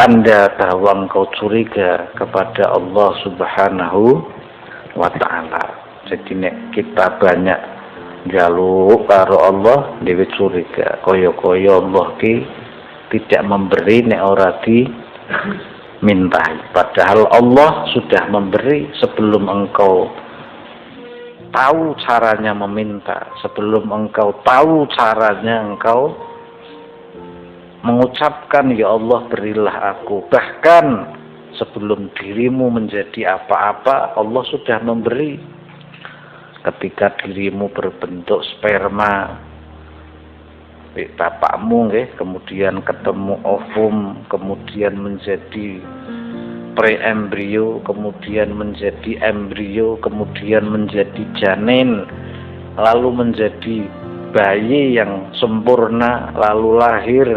tanda bahwa engkau curiga kepada Allah Subhanahu wa ta'ala. Jadi nek kita banyak njaluk karo Allah dhewe curiga, kaya-kaya Allah ki tidak memberi nek ora dimintai. Padahal Allah sudah memberi sebelum engkau tahu caranya meminta, sebelum engkau tahu caranya engkau mengucapkan ya Allah berilah aku. Bahkan sebelum dirimu menjadi apa-apa Allah sudah memberi. Ketika dirimu berbentuk sperma bapakmu kemudian ketemu ovum, kemudian menjadi pre-embrio, kemudian menjadi embrio, kemudian menjadi janin, lalu menjadi bayi yang sempurna, lalu lahir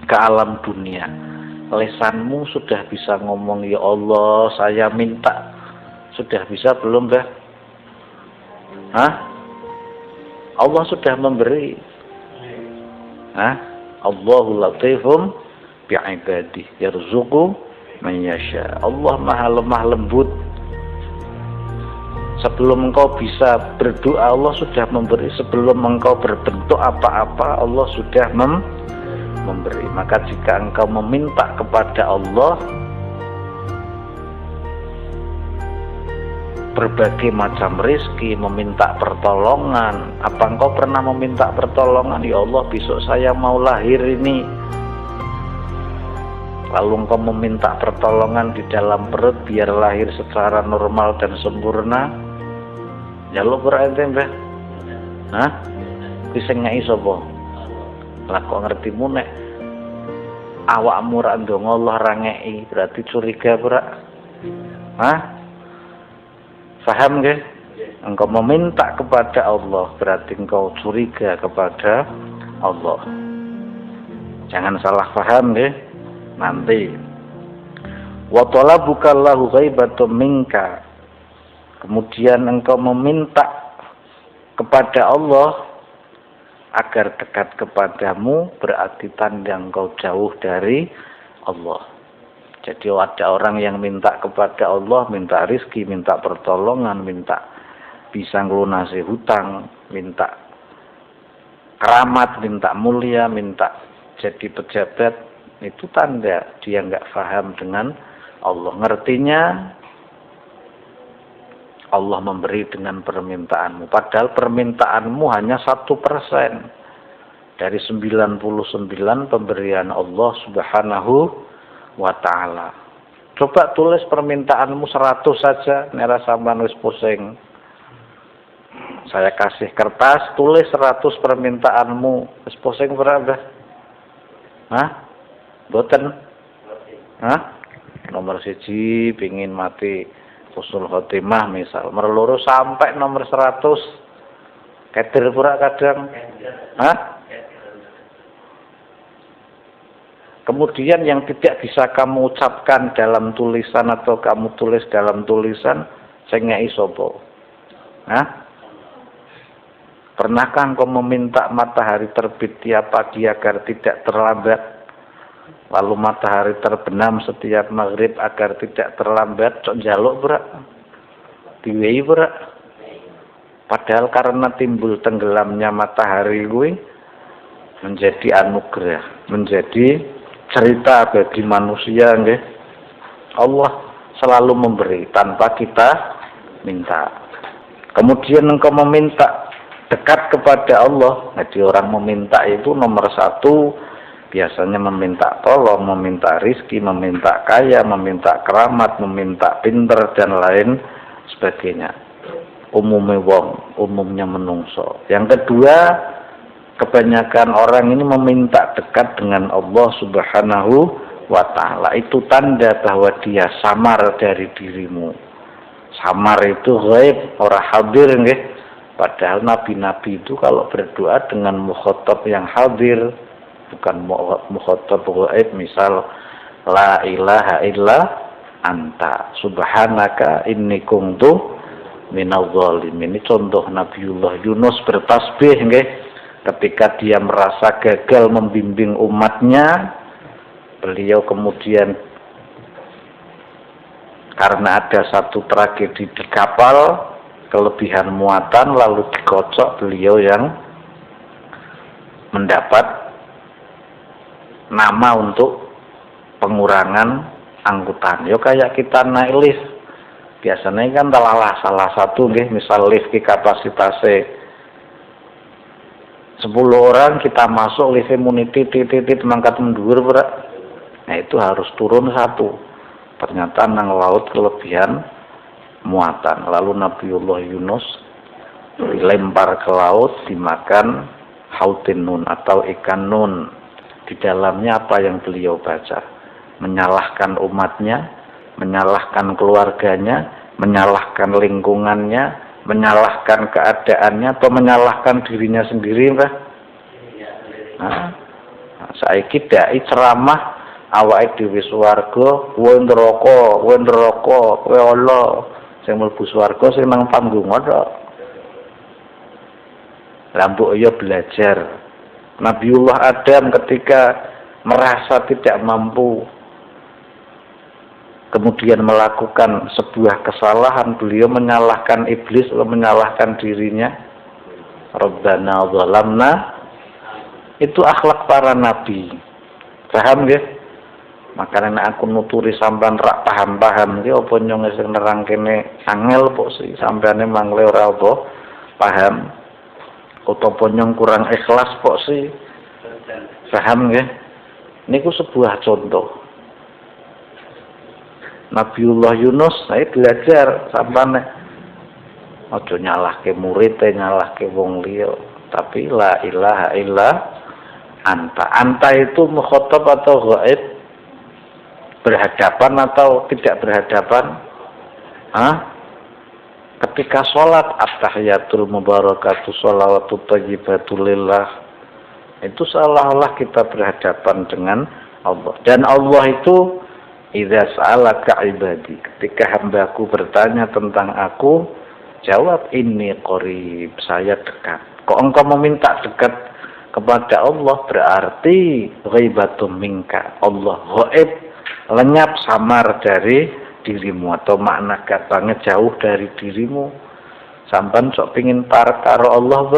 ke alam dunia. Lesanmu sudah bisa ngomong ya Allah saya minta. Sudah bisa belum Mbah? Hah? Allah sudah memberi. Hah? Allahu latifum bi'ibadihi yarzuqu man yasha. Allah maha lemah lembut. Sebelum engkau bisa berdoa Allah sudah memberi. Sebelum engkau berbentuk apa-apa Allah sudah memberi. Maka jika engkau meminta kepada Allah berbagai macam rezeki, meminta pertolongan, apa engkau pernah meminta pertolongan? Ya Allah besok saya mau lahir ini, lalu engkau meminta pertolongan di dalam perut biar lahir secara normal dan sempurna. Jaluk berarti Mbah? Hah? Wis ngeki sapa? Lah kok ngertimu nek awakmu ra ndonga Allah ra ngeki, berarti curiga ora? Hah? Paham nggih? Engkau meminta kepada Allah berarti engkau curiga kepada Allah. Jangan salah paham nggih. Nanti wa talabuka lahu ghaibatun minka. Kemudian engkau meminta kepada Allah agar dekat kepadamu berarti tanda engkau jauh dari Allah. Jadi ada orang yang minta kepada Allah, minta rizki, minta pertolongan, minta bisa ngelunasi hutang, minta keramat, minta mulia, minta jadi pejabat. Itu tanda dia nggak paham dengan Allah. Ngertinya Allah memberi dengan permintaanmu. Padahal permintaanmu hanya 1% dari 99 pemberian Allah Subhanahu wa ta'ala. Coba tulis permintaanmu 100 saja, nera sampean wis pusing. Saya kasih kertas, tulis 100 permintaanmu, wis pusing berapa? Hah? Boten? Hah? Nomor 1 pengin mati husnul khotimah misal, nomor 2 sampai nomor 100. Keder pura kadang. Hah? Kemudian yang tidak bisa kamu ucapkan dalam tulisan atau kamu tulis dalam tulisan, saya ngeki sapa? Hah? Pernahkah engkau meminta matahari terbit tiap pagi agar tidak terlambat? Lalu matahari terbenam setiap maghrib agar tidak terlambat? Cok njaluk berak? Diwehi berak? Padahal karena timbul tenggelamnya matahari kuwi menjadi anugerah, menjadi cerita bagi manusia nggih. Allah selalu memberi tanpa kita minta. Kemudian engkau meminta dekat kepada Allah. Jadi orang meminta itu nomor 1 biasanya meminta tolong, meminta rizki, meminta kaya, meminta keramat, meminta pinter dan lain sebagainya. Umumnya wong, umumnya menungso. Yang kedua, kebanyakan orang ini meminta dekat dengan Allah Subhanahu wa ta'ala. Itu tanda bahwa dia samar dari dirimu. Samar itu ghaib, ora hadir nggih. Padahal nabi-nabi itu kalau berdoa dengan mukhatab yang hadir, bukan mukhatab ghaib. Misal la ilaha illa anta subhanaka inni kuntu minadz zalimin. Ini contoh Nabiullah Yunus bertasbih nggih. Ketika dia merasa gagal membimbing umatnya, beliau kemudian karena ada satu tragedi di kapal, kelebihan muatan, lalu dikocok, beliau yang mendapat nama untuk pengurangan angkutan. Yo kayak kita naik lift, biasanya kan salah satu nggih, misal lift ki kapasitasnya 10 orang, kita masuk lift muni titit mangkat mundur berat. Nah itu harus turun satu. Ternyata nang laut kelebihan muatan. Lalu Nabiullah Yunus dilempar ke laut, dimakan hautin nun atau ikan nun. Di dalamnya apa yang beliau baca? Menyalahkan umatnya, menyalahkan keluarganya, menyalahkan lingkungannya, menyalahkan keadaannya, atau menyalahkan dirinya sendiri, Mbah? Nah, saiki dai ceramah awake dhewe swarga, kowe neraka, kowe Allah. Sing mlebu swarga sing nang panggung tok. Lah mbok ya belajar. Nabiullah Adam ketika merasa tidak mampu kemudian melakukan sebuah kesalahan, beliau menyalahkan iblis atau menyalahkan dirinya. Rabbana zalamna, itu akhlak para nabi. Paham nggih? Makanya aku nuturi sampean rak paham-paham iki apa nyong sing nerang kene angel kok sih sampeane mangle ora apa paham utawa nyong kurang ikhlas kok sih. Paham nggih? Niku sebuah contoh. Nabiullah Yunus saya belajar sampean aja nyalahke murid, nyalahke wong liya, tapi la ilaha illa anta. Anta itu mukhatab atau ghaib? Berhadapan atau tidak berhadapan? Ketika sholat at-tahiyatul mubarakatuh sholawatu thayyibatu lillah, itu seolah-olah kita berhadapan dengan Allah. Dan Allah itu idza sa'alaka ibadi, ketika hambaku bertanya tentang aku, jawab inni qarib, saya dekat. Kok engkau meminta dekat kepada Allah, berarti ghaibatum minka, Allah ghaib, lenyap samar dari dirimu, atau makna katanya jauh dari dirimu. Sampan sok pingin parek karo Allah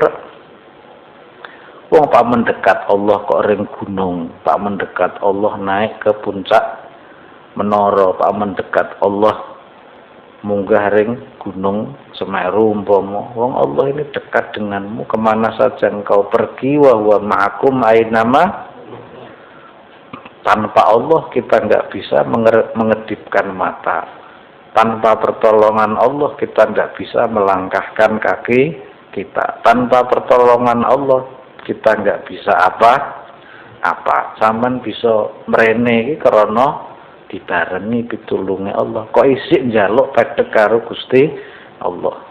wong pak mendekat Allah kok ring gunung, pak mendekat Allah naik ke puncak menara, pak mendekat Allah munggah ring gunung Semeru umpama. Wong Allah ini dekat denganmu kemana saja engkau pergi, wa huwa ma'akum ainama. Tanpa Allah kita nggak bisa mengedipkan mata. Tanpa pertolongan Allah kita nggak bisa melangkahkan kaki kita. Tanpa pertolongan Allah kita nggak bisa apa. Sampean bisa mrene iki krana dibarengi pitulunge Allah. Kok isik njaluk pedhek karo Gusti Allah.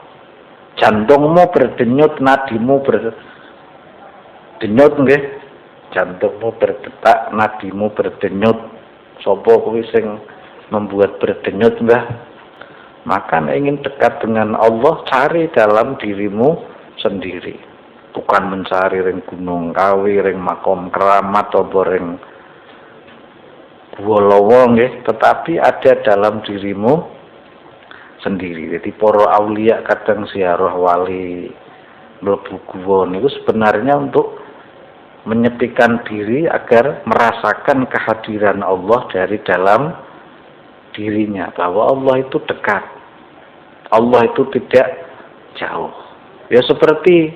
Jantungmu berdenyut, nadimu berdenyut nggih. Jantungmu berdetak, nadimu berdenyut. Sapa kuwi sing membuat berdenyut, Mbah? Maka ingin dekat dengan Allah, cari dalam dirimu sendiri. Bukan mencari ring gunung kawi, ring makom keramat, atau ring Wolowo nggih, tetapi ada dalam dirimu sendiri. Jadi para aulia kadang ziarah wali mlebu guwa niku sebenarnya untuk menyepikan diri agar merasakan kehadiran Allah dari dalam dirinya, bahwa Allah itu dekat. Allah itu tidak jauh. Ya seperti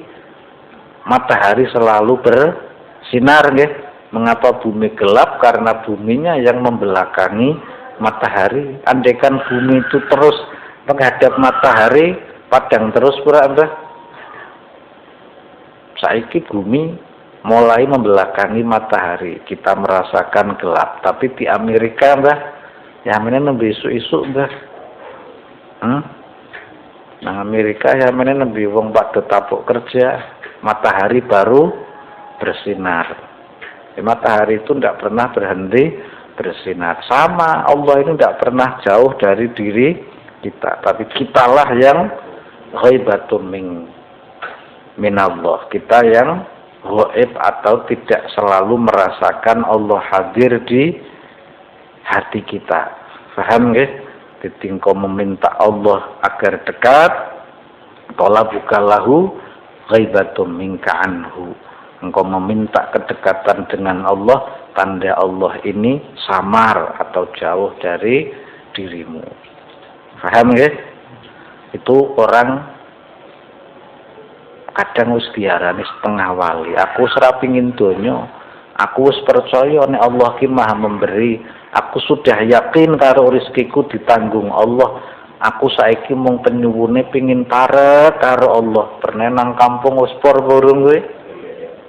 matahari selalu bersinar nggih. Mengapa bumi gelap? Karena buminya yang membelakangi matahari. Andaikan bumi itu terus menghadap matahari, padang terus pura-pura. Saiki bumi mulai membelakangi matahari. Kita merasakan gelap. Tapi di Amerika, Mbah, ya mana nembe isu-isu, Mbah. Nah Amerika ya mana nembe wong pada tapuk kerja, matahari baru bersinar. Matahari itu tidak pernah berhenti bersinar. Sama Allah ini tidak pernah jauh dari diri kita, tapi kitalah yang ghaibatun minallah. Kita yang ghaib atau tidak selalu merasakan Allah hadir di hati kita. Paham nggih? Jadi engkau meminta Allah agar dekat, talabuka lahu ghaibatum minka anhu. Engkau meminta kedekatan dengan Allah, tanda Allah ini samar atau jauh dari dirimu. Paham nggih? Itu orang kadang wis diarani setengah wali. Aku ora pengin donya. Aku wis percaya nek Allah ki Maha memberi. Aku sudah yakin karo rezekiku ditanggung Allah. Aku saiki mung penyuwune pengin parek karo Allah. Pernah nang kampung wis por burung kowe.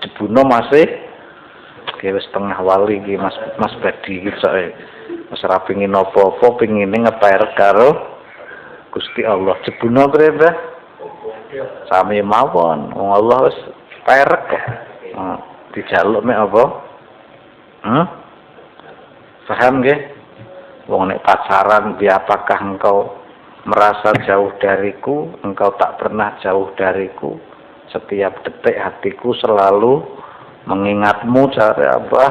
Dibunuh masih wis setengah wali iki Mas Badi iki soe. Wis ora pengin apa-apa, pengine ngeparek karo Gusti Allah. Dibunuh prene sami mawon. Wong Allah wis perek kok. Dijaluk mek apa? Paham nggih? Wong nek pacaran apakah engkau merasa jauh dariku? Engkau tak pernah jauh dariku. Setiap detik hatiku selalu mengingatmu. Cara apa?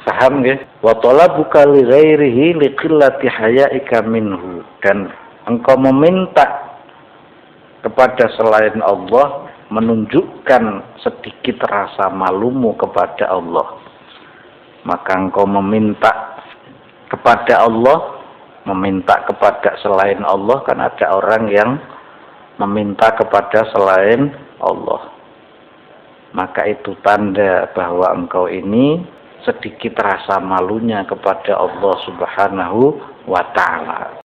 Paham nggih? Wa talabuka li ghairihi li qillati hayaika minhu. Dan engkau meminta kepada selain Allah menunjukkan sedikit rasa malumu kepada Allah. Maka engkau meminta kepada Allah, meminta kepada selain Allah, kan ada orang yang meminta kepada selain Allah. Maka itu tanda bahwa engkau ini sedikit rasa malunya kepada Allah Subhanahu wa ta'ala.